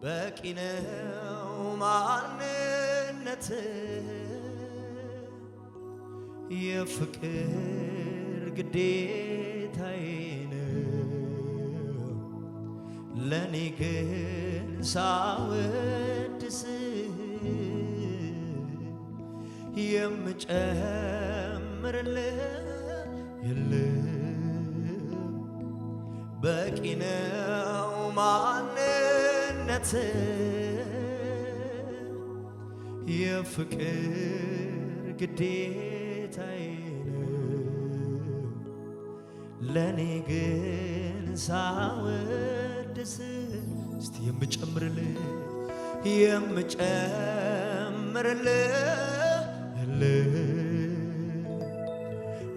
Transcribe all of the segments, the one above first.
በቂ ነው ማንነት የፍቅር ግዴታዬ ነው ለኔ ግን ሳወድስ የምጨምርልህ የለም በቂ ነው ማንነት የፍቅር ግዴታዬ ነው ለኔ ግን ሳወድስ እስቲ የምጨምርልህ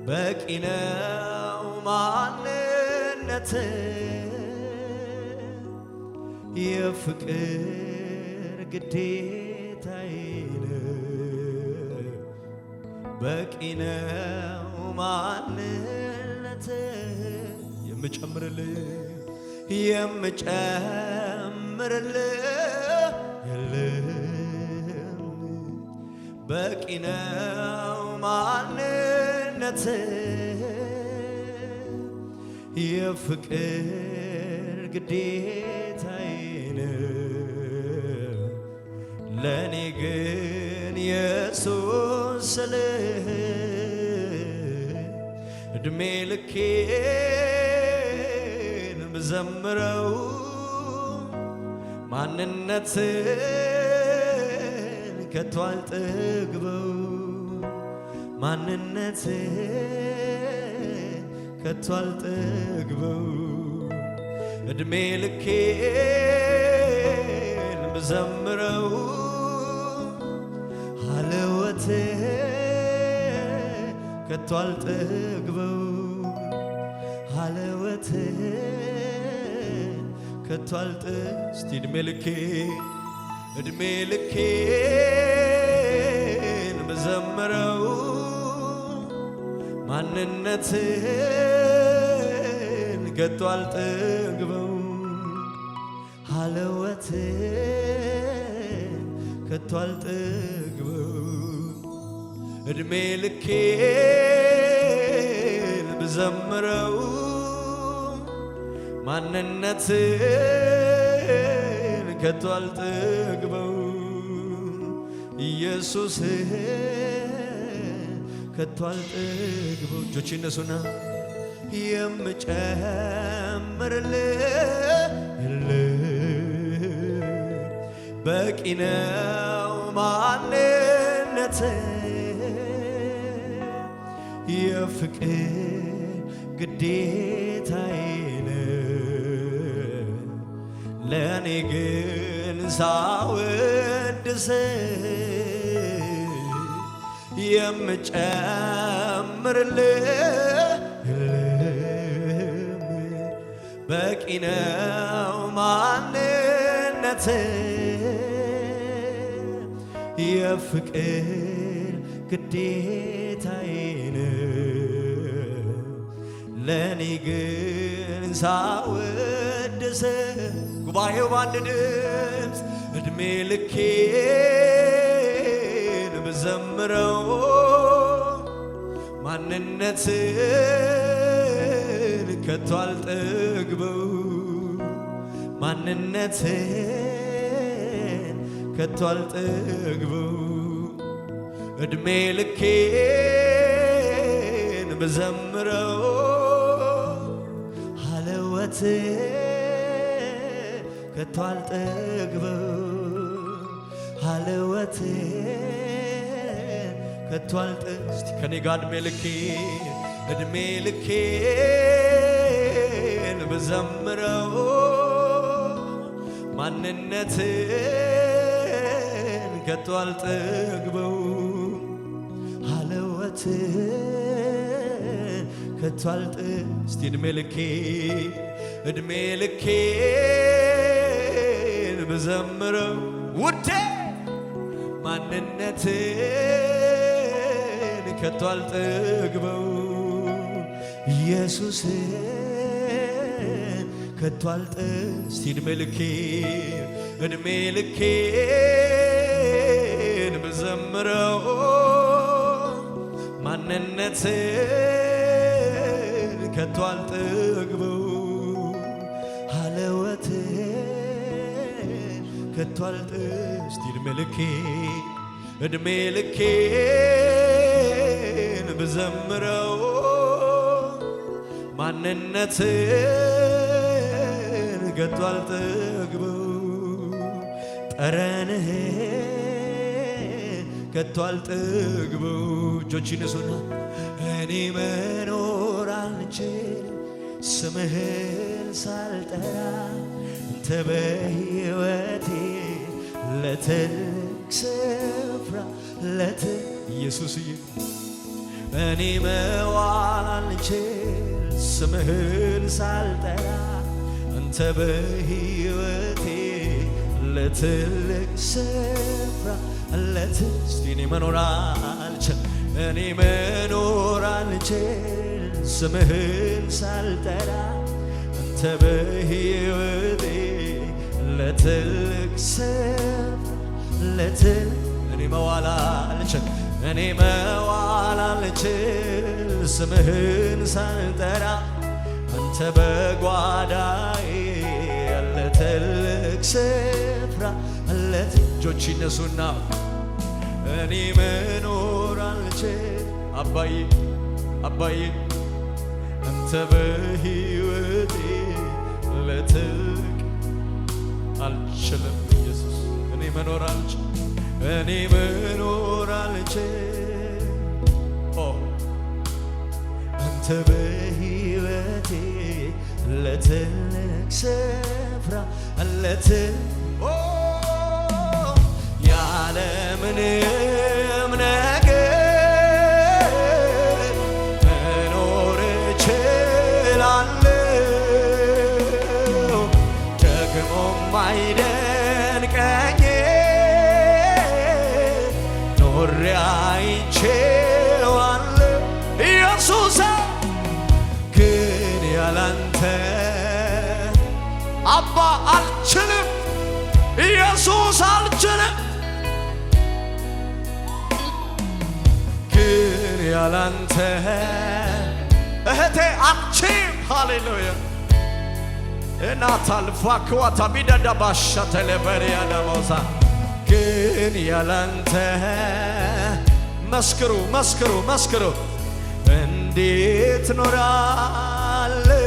በቂ ነው ማንነት የፍቅር ግዴታዬ ነው በቂ ነው ማንነት የምጨምርልህ የለም በቂ ነው ማንነት የፍቅር ግዴታዬ ነው ለኔ ግን ኢየሱስ ስልህ እድሜ ልኬን ብዘምረው ማንነትን ከቶ አልጠግበው ማንነትን ከቶ አልጠግበው እድሜ ልኬን ብዘምረው ሀለወትህ ከቶ አልጠግበው ሀለወትህ ከቶ እስቲ እድሜ ልኬን ብዘምረው ማንነትን ከቶ አልጠግበው ሀለወትን ከቶ አልጠግበው እድሜ ልኬን ብዘምረው ማንነትን ከቶ አልጠግበው ኢየሱስን ከቶ አልጠግበው እጆች ይነሱና የምጨምርልህ በቂ ነው ማንነት የፍቅር ግዴታዬ ነው ለኔ ግን ሳወድስ የምጨምርልህ በቂ ነው ማንነት የፍቅር ግዴታዬ ነው ለኔ ግን ሳወድስ ጉባኤው በአንድ ድምፅ እድሜ ልኬን ብዘምረው ማንነትን ከቶ አልጠግበው ማንነትን ከቶ አልጠግበው እድሜ ልኬን ብዘምረው ሀለወትን ከቶ አልጠግበው ሀለወትን ከቶ እስቲ ከኔ ጋር እድሜ ልኬን ብዘምረው ማንነትን ከቶ አልጠግበው ሀለወትን ከቶ እስቲ እድሜ ልኬን ብዘምረው ውዴ ማንነትን ከቶ አልጠግበው ኢየሱስን ከቶ እስቲ እድሜ ልኬን ብዘምረው ማንነትን ከቶ አልጠግበው ሀለወትን ከቶ እስቲ እድሜ ልኬን ብዘምረው ማንነትን ከቶ አልጠግበው ጠረንህን ከቶ አልጠግበው እጆች ይነሱና እኔ መኖር አልችልም ስምህን ሳልጠራ አንተ በሕይወቴ ለትልቅ ስፍራ ኢየሱስዬ እኔ መዋል አልችል ስምህን ሳልጠራ አንተ በሕይወቴ ለትልቅ ስፍራ እስቲ እኔ መኖር አልችል ስምህን ሳልጠራ አንተ በሕይወቴ ለትልቅ ስፍራ እኔ መዋል አልችል ስምህን ሳልጠራ አንተ በጓዳዬ ለትልቅ ስፍራ እጆች ይነሱና እኔ መኖር አልችል አባዬ አንተ በሕይወቴ ለትልቅ አልችልም ኢየሱስ እኔ መኖር አልችል አንተ በሕይወቴ ለትልቅ ስፍራ ያለምንም ነገር መኖር እችላለሁ ደግሞም አይደንቀኝ ኖሬ አይቼዋለሁ ኢየሱስ ግን ያላንተ አባ አልችልም ኢየሱስ አልችልም ግን ያላንተ እህቴ አልችልም ሃሌሉያ እናታልፋክዋታ ቢዳዳባሻ ተለበሪያ ደሞሳ ግን ያላንተ መስክሩ እንዴት ኖራለሁ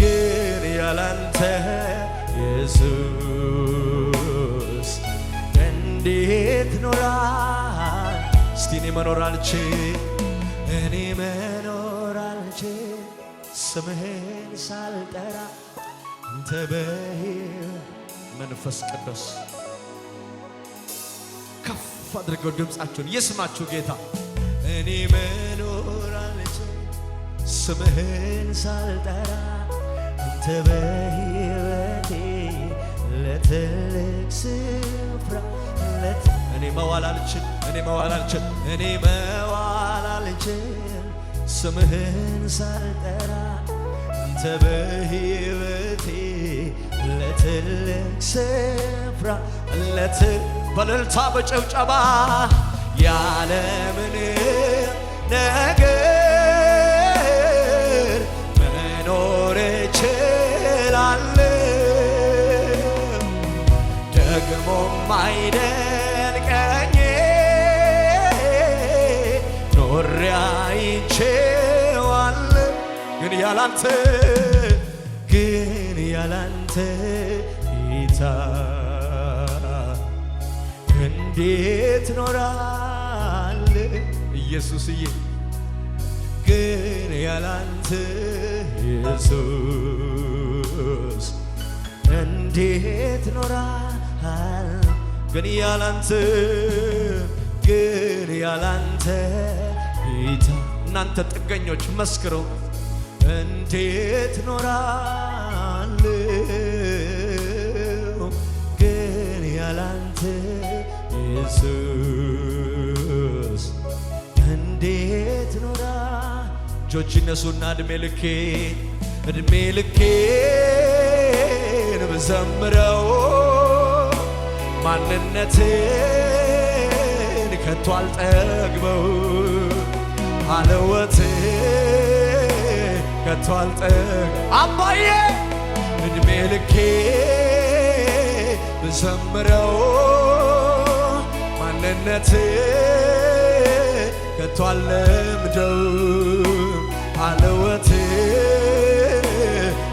ግን ያላንተ ኢየሱስ እንዴት ኖራል እስቲ እኔ መኖር አልችል ስምህን ሳልጠራ አንተ መንፈስ ቅዱስ ከፍ አድርገው ድምፃቸውን ይስማችሁ ጌታ እኔ መኖር አልችል ስምህን ሳልጠራ አንተ በሕይወቴ ለትልቅ ስፍራ እኔ መዋል አልችል ስምህን ሳልጠራ አንተ በሕይወቴ ለትልቅ ስፍራ በእልልታ በጭብጨባ ያለምንም ነገር መኖር እችላለሁ ደግሞም አይደንቀኝ ኖሬ አይቼዋለሁ ግን ያላንተ ጌታ እንዴት ኖራል ኢየሱስዬ ግን ያላንተ ኢየሱስ እንዴት ኖራል ግን ያላንተ ጌታ እናንተ ጥገኞች መስክሩ እንዴት ኖራለሁ ግን ያላንተ ኢየሱስ እንዴት ኖራ እጆች ይነሱና እድሜ ልኬን ብዘምረው ማንነትን ከቶ አልጠግበው ሀለወት ከቶ አልጠግብ አባዬ እድሜ ልኬ ብዘምረው ማንነትን ከቶ አልለምደው ሀለወት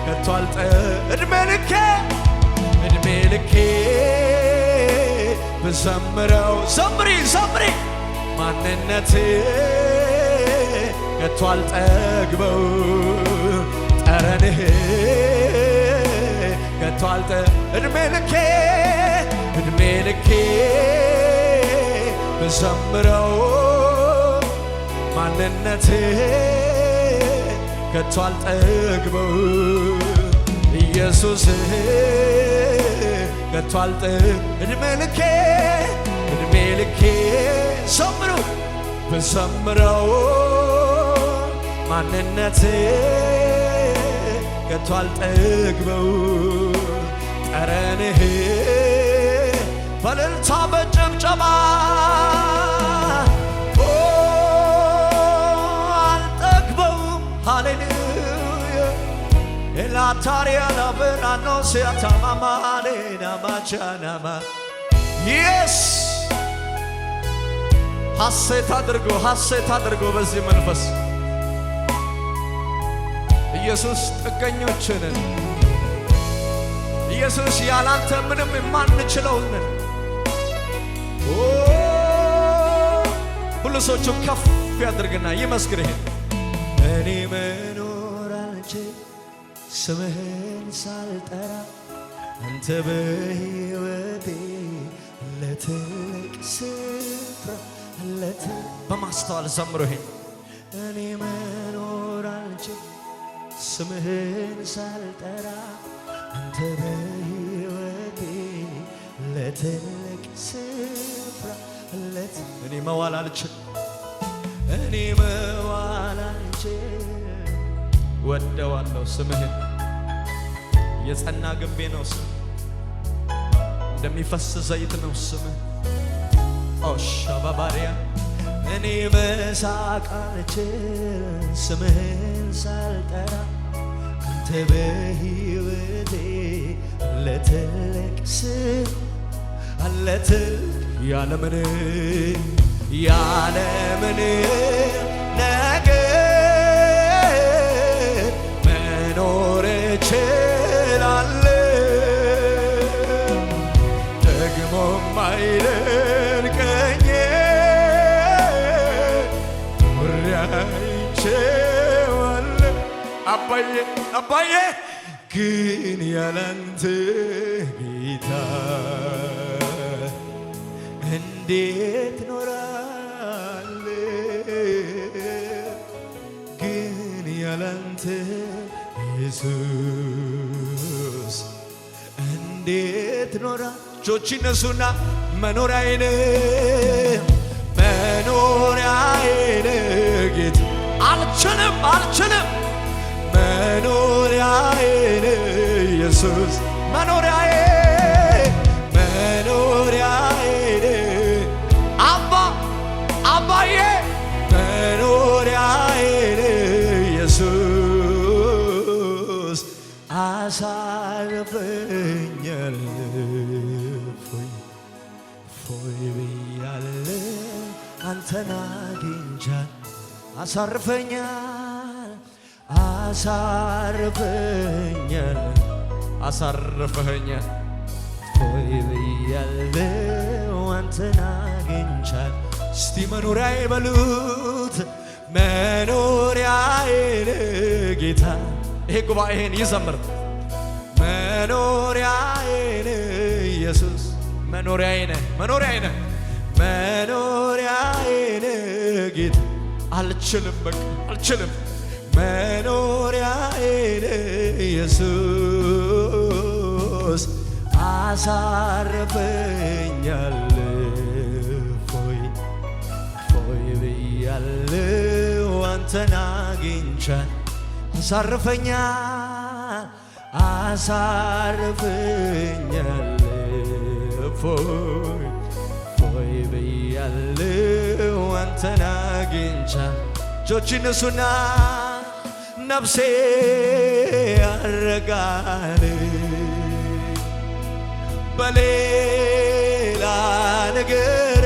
ከቶ አልጠግብ እድሜ ልኬ ብዘምረው ዘምሪ ማንነቴ ከቶ አልጠግበው ጠረንህ ከቶ እድሜ ልኬ ብዘምረው ማንነቴ ከቶ አልጠግበው ኢየሱስ ከቶ አልጠግብ እድሜ ልኬ ዘምሩ ብዘምረው ማንነቴ ከቶ አልጠግበው ጠረንህ በእልልታ በጭብጨባ አልጠግበውም ሃሌሉያ ኤላታሪያ ላበራኖ ሲያታማማሌና ማቻናማ ኢየስ ሐሴት አድርጎ በዚህ መንፈስ ኢየሱስ ጥገኞችንን ኢየሱስ ያላንተ ምንም የማንችለውንን ሁሉ ሰዎቹ ከፍ ያድርግና ይመስክር ይሄን እኔ መኖር አልችል ስምህን ሳልጠራ አንተ በሕይወቴ ለትልቅ ስፍራ በማስተዋል ዘምሮ ይሄን እኔ መኖር አልችል ስምህን ሳልጠራ አንተ በሕይወቴ ለትልቅ ስፍራ እኔ መዋል አልችል ወደዋለሁ ስምህን የጸና ግንቤ ነው ስም እንደሚፈስ ዘይት ነው ስምህ ኦሻባባሪያ እኔ መሳቅ አልችል ስምህን ሳልጠራ አንተ በሕይወቴ ለትልቅ ስም ያለምን ነገር መኖር እችላለሁ ደግሞም አይደንቀኝ አይቼዋለሁ አባዬ ግን ያላንተ ጌታ እንዴት ኖራለሁ ግን ያላንተ ኢየሱስ እንዴት ኖራ እጆች ይነሱና መኖሪያዬ ጌታ አልችልም መኖሪያዬ ኢየሱስ መኖሪያዬ አባዬ መኖሪያዬ ኢየሱስ አሳርፈኛል ፎይ ብያለሁ አንተን አግኝቻለሁ አሳርፈኛል ፎይ ብያለሁ አንተን አግኝቻለሁ እስቲ መኖሪያዬ በሉት መኖሪያዬ ጌታ ይሄ ጉባኤን ይዘምር መኖሪያዬ ኢየሱስ መኖሪያዬ ጌታ አልችልም መኖሪያዬ ኢየሱስ አሳርፈኛል ፎይ ብያለሁ አንተን አግኝቻለሁ አሳርፈኛል ፎይ ብያለሁ አንተን አግኝቻ እጆችን እሱና ነፍሴ ያረጋል በሌላ ነገር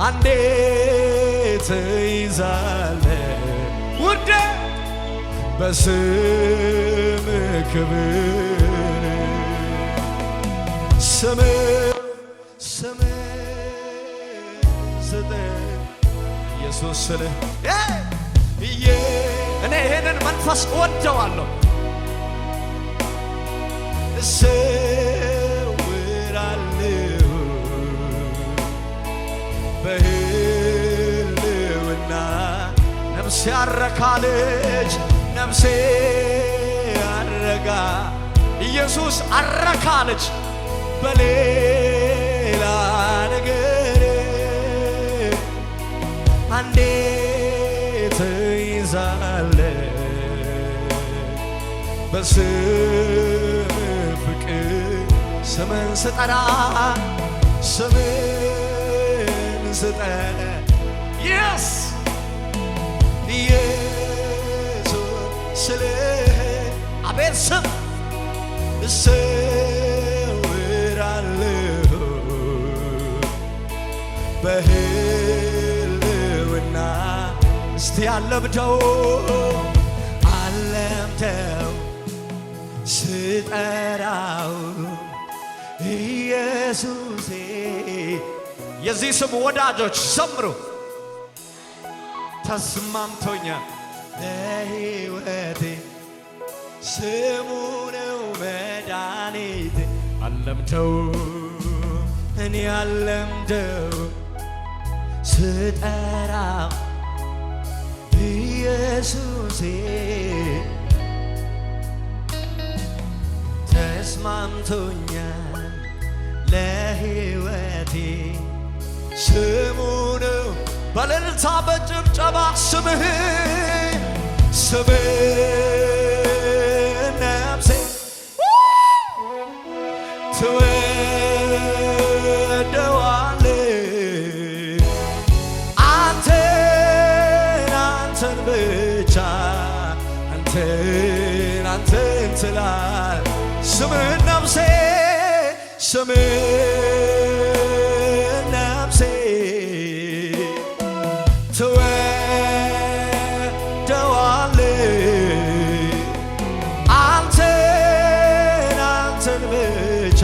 አንዴ ትይዛለ ውዴ በስም ክብር ስም ስጠኝ ኢየሱስ ስልህ እኔ ይሄንን መንፈስ እወደዋለሁ እሰውራለሁ በህልውና ነፍሴ አረካለች ነፍሴ አረጋ ኢየሱስ አረካለች በሌላ ነገር አንዴ ትይዛለ በስም ፍቅር ስምን ስጠራ ስምን ስጠራ ኢየሱስ ስልህ አቤት ስም እሰውራለሁ በህልውና እስቲ አለምደው ስጠራው ኢየሱሴ የዚህ ስም ወዳጆች ዘምሩ ተስማምቶኛል ለሕይወቴ ስሙ ነው መድኃኒቴ አለምደው እኔ አለምደው ስጠራው ኢየሱሴ ተስማምቶኛል ለሕይወቴ ስሙ ነው በእልልታ በጭብጨባ ስምህ ነፍሴ ትወደዋለች አንተን ብቻ አንተን ትላለች ስምህን ነፍሴ ነፍሴ ትወደዋለች አንተን ብቻ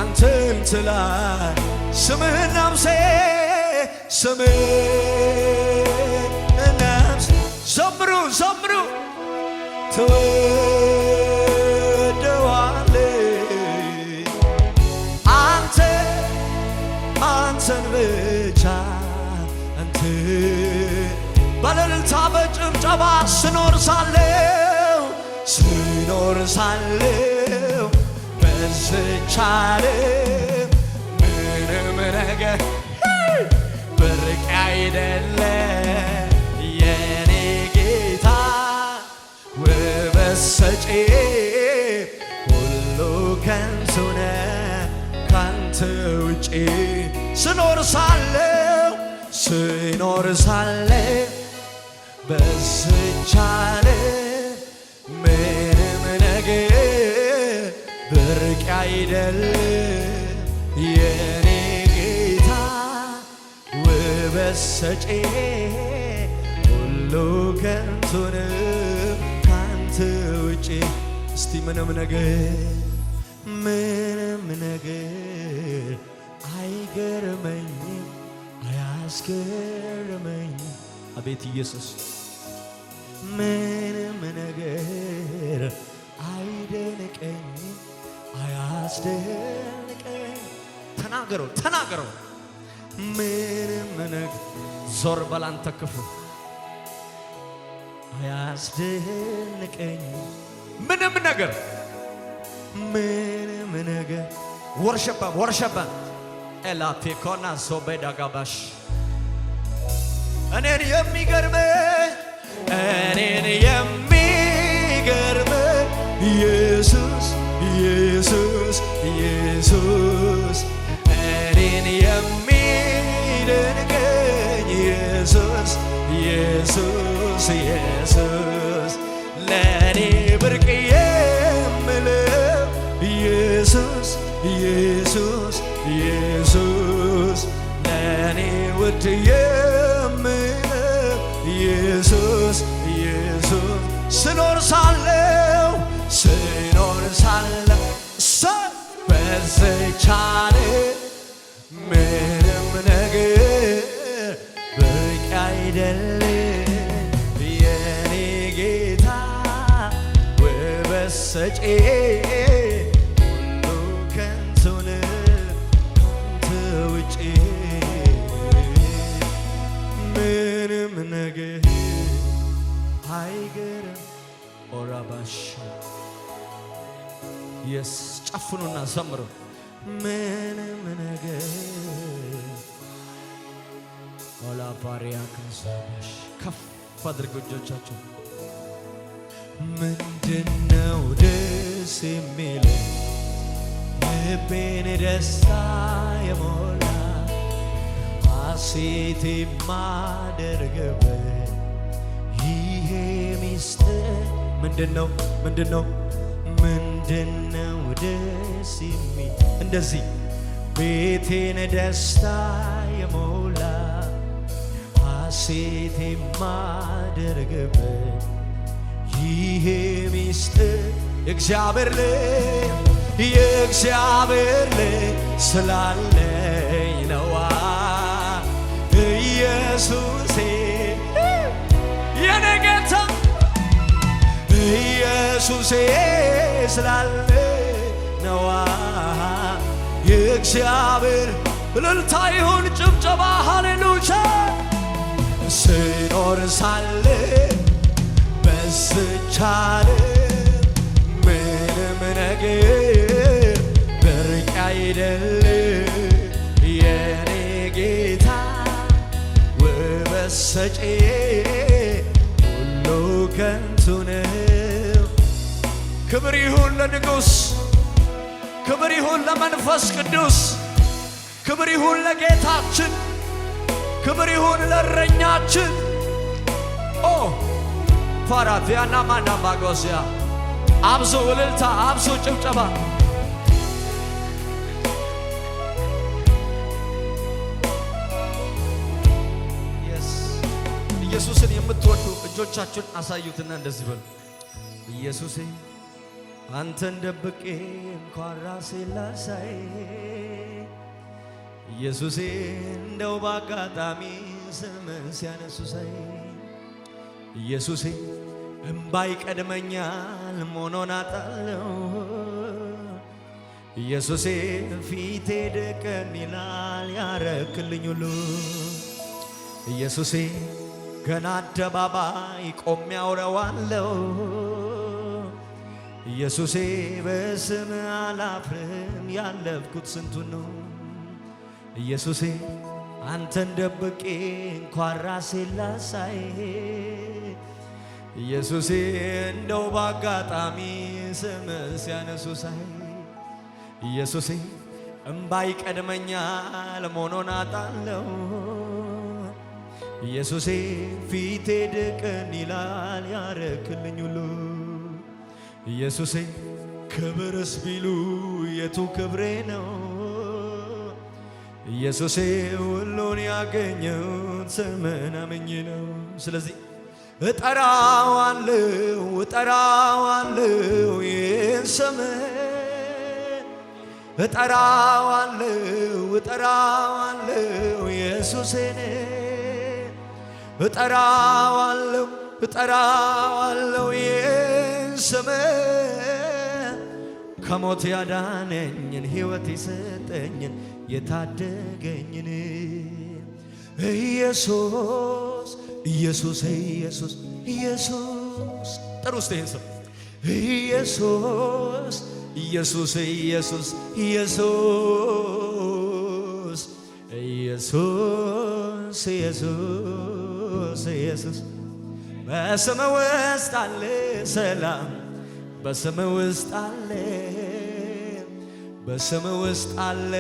አንተን ትላለች ስምህን ነፍሴ ነፍሴ ዘምሩ ዘምሩ ትወደዋለች አንተን ብቻ በእልልታ በጭብጨባ ስኖር ሳለሁ በዚች ዓለም ምንም ነገር ብርቅ አይደለም የኔ ጌታ ውበት ሰጪ ሁሉ ከንቱ ነው ካንተ ውጪ ስኖር ሳለሁ በዚች ዓለም ምንም ነገር ብርቅ አይደለም የኔ ጌታ ውበት ሰጪ ሁሉ ከንቱ ነው ካንተ ውጪ እስቲ ምንም ነገር አይገርመኝም አያስገርመኝም አቤት ኢየሱስ ምንም ነገር አይደንቀኝም አያስደንቀኝ ተናገረው ምንም ነገር ዞር በል አንተ ክፉ አያስደንቀኝም ምንም ነገር ወርሸባ ኤላቴኮና ሶቤዳጋባሽ እኔን የሚገርመኝ እኔን የሚገርመኝ ኢየሱስ ኢየሱስ ኢየሱስ እኔን የሚደንቀኝ ኢየሱስ ኢየሱስ ኢየሱስ ለእኔ ብርቅ የምለው ኢየሱስ ኢየሱስ ኢየሱስ ለእኔ ውድ የምለው ኢየሱስ ኢየሱስ ስኖር ሳለው በዚች ዓለም ምንም ነገር በቂ አይደለም የኔ ጌታ ውበት ሰጪ ሁሉ ከንቱ ነው ካንተ ውጪ ምንም ነገር አይገርም ኦራባሽ የስ ጨፍኑና ዘምሩ ምንም ነገር ኦላፓሪያ ከሰሽ ከፍ አድርጉ እጆቻችሁ ምንድነው ደስ የሚለኝ ልቤን ደስታ የሞላ ሐሴት የማደርግበት ይሄ ሚስጥር ምንድነው ደስ የሚል እንደዚህ ቤቴን ደስታ የሞላ ሐሴት የማደርግበት ይሄ ሚስጥር የእግዚአብሔር ልጅ ስላለኝ ነዋ ኢየሱሴ የኔ ጌታ ኢየሱሴ ስላለ ነዋ የእግዚአብሔር እልልታ ይሁን ጭብጨባ ሃሌሉያ ስኖር ሳለ በዚች ዓለም ምንም ነገር ብርቅ አይደለም የኔ ጌታ ውበት ሰጪ ሁሉ ከንቱ ነው ክብር ይሁን ለንጉሥ ክብር ይሁን ለመንፈስ ቅዱስ ክብር ይሁን ለጌታችን ክብር ይሁን ለእረኛችን ኦ ፋራቲያና ማናማጎሲያ አብሶ እልልታ አብሶ ጭብጨባ ኢየሱስን የምትወዱ እጆቻችሁን አሳዩትና እንደዚህ በሉ ኢየሱሴ አንተን ደብቄ እንኳን ራሴን ላሳይ ኢየሱሴ እንደው በአጋጣሚ ስምህን ሲያነሱ ሳይ ኢየሱሴ እምባይ ቀድመኛል መሆኖን አጣለው ኢየሱሴ ፊቴ ደቀን ይላል ያረክልኝ ሁሉ ኢየሱሴ ገና አደባባይ ቆሜ አውረዋለሁ ኢየሱሴ በስምህ አላፍርም ያለፍኩት ስንቱን ነው ኢየሱሴ አንተን ደብቄ እንኳን ራሴን ላሳይ ኢየሱሴ እንደው በአጋጣሚ ስምህን ሲያነሱ ሳይ ኢየሱሴ እምባይ ቀድመኛል መሆኖን አጣለው ኢየሱሴ ፊቴ ድቅን ይላል ያረክልኝ ሁሉ ኢየሱሴ ክብርስ ቢሉ የቱ ክብሬ ነው ኢየሱሴ ሁሉን ያገኘሁት ስምህን አምኜ ነው ስለዚህ እጠራዋለሁ ይህን ስምህን እጠራዋለሁ ኢየሱሴን እጠራዋለሁ ይህን ስምህን ከሞት ያዳነኝን ሕይወት የሰጠኝን የታደገኝን ኢየሱስ ጥሩ እስቲ ይህን ስም ኢየሱስ በስም ውስጥ አለ ሰላም በስም ውስጥ አለ በስም ውስጥ አለ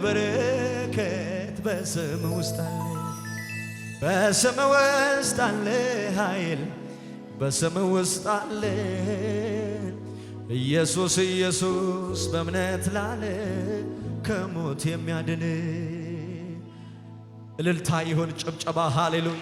በረከት በስም ውስጥ አለ በስም ውስጥ አለ ኃይል በስም ውስጥ አለ ኢየሱስ ኢየሱስ በእምነት ላለ ከሞት የሚያድን እልልታ ይሁን ጭብጨባ ሃሌሉያ